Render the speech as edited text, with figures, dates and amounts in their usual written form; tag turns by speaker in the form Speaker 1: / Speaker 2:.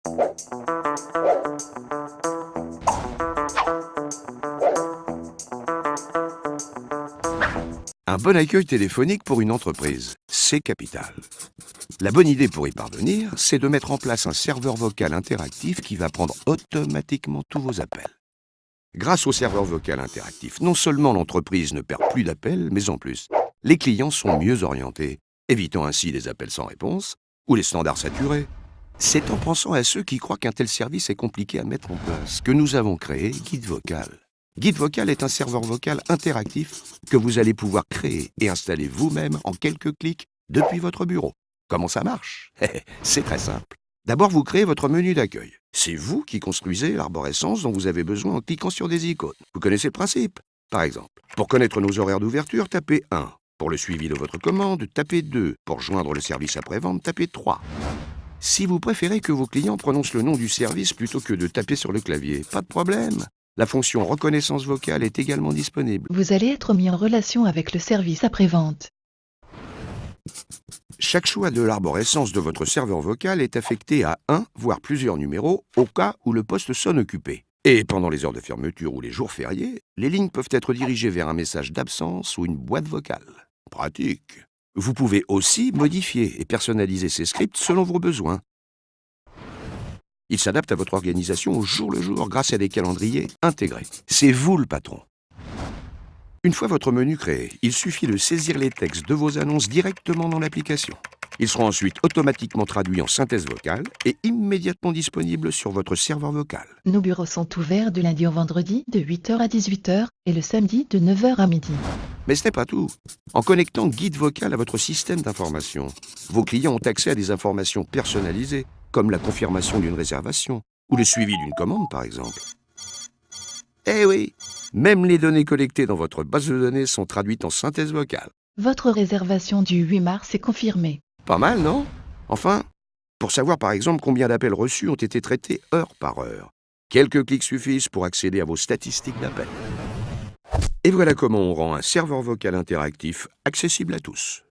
Speaker 1: Un bon accueil téléphonique pour une entreprise, c'est capital. La bonne idée pour y parvenir, c'est de mettre en place un serveur vocal interactif qui va prendre automatiquement tous vos appels. Grâce au serveur vocal interactif, non seulement l'entreprise ne perd plus d'appels, mais en plus, les clients sont mieux orientés, évitant ainsi des appels sans réponse ou les standards saturés. C'est en pensant à ceux qui croient qu'un tel service est compliqué à mettre en place que nous avons créé Guide Vocal. Guide Vocal est un serveur vocal interactif que vous allez pouvoir créer et installer vous-même en quelques clics depuis votre bureau. Comment ça marche? C'est très simple. D'abord, vous créez votre menu d'accueil. C'est vous qui construisez l'arborescence dont vous avez besoin en cliquant sur des icônes. Vous connaissez le principe? Par exemple, pour connaître nos horaires d'ouverture, tapez 1. Pour le suivi de votre commande, tapez 2. Pour joindre le service après-vente, tapez 3. Si vous préférez que vos clients prononcent le nom du service plutôt que de taper sur le clavier, pas de problème. La fonction reconnaissance vocale est également disponible.
Speaker 2: Vous allez être mis en relation avec le service après-vente.
Speaker 1: Chaque choix de l'arborescence de votre serveur vocal est affecté à un, voire plusieurs numéros, au cas où le poste sonne occupé. Et pendant les heures de fermeture ou les jours fériés, les lignes peuvent être dirigées vers un message d'absence ou une boîte vocale. Pratique. Vous pouvez aussi modifier et personnaliser ces scripts selon vos besoins. Ils s'adaptent à votre organisation au jour le jour grâce à des calendriers intégrés. C'est vous le patron. Une fois votre menu créé, il suffit de saisir les textes de vos annonces directement dans l'application. Ils seront ensuite automatiquement traduits en synthèse vocale et immédiatement disponibles sur votre serveur vocal.
Speaker 2: Nos bureaux sont ouverts du lundi au vendredi de 8h à 18h et le samedi de 9h à midi.
Speaker 1: Mais ce n'est pas tout. En connectant Guide Vocal à votre système d'information, vos clients ont accès à des informations personnalisées, comme la confirmation d'une réservation ou le suivi d'une commande, par exemple. Eh oui, même les données collectées dans votre base de données sont traduites en synthèse vocale.
Speaker 2: Votre réservation du 8 mars est confirmée.
Speaker 1: Pas mal, non? Enfin, pour savoir par exemple combien d'appels reçus ont été traités heure par heure, quelques clics suffisent pour accéder à vos statistiques d'appels. Et voilà comment on rend un serveur vocal interactif accessible à tous.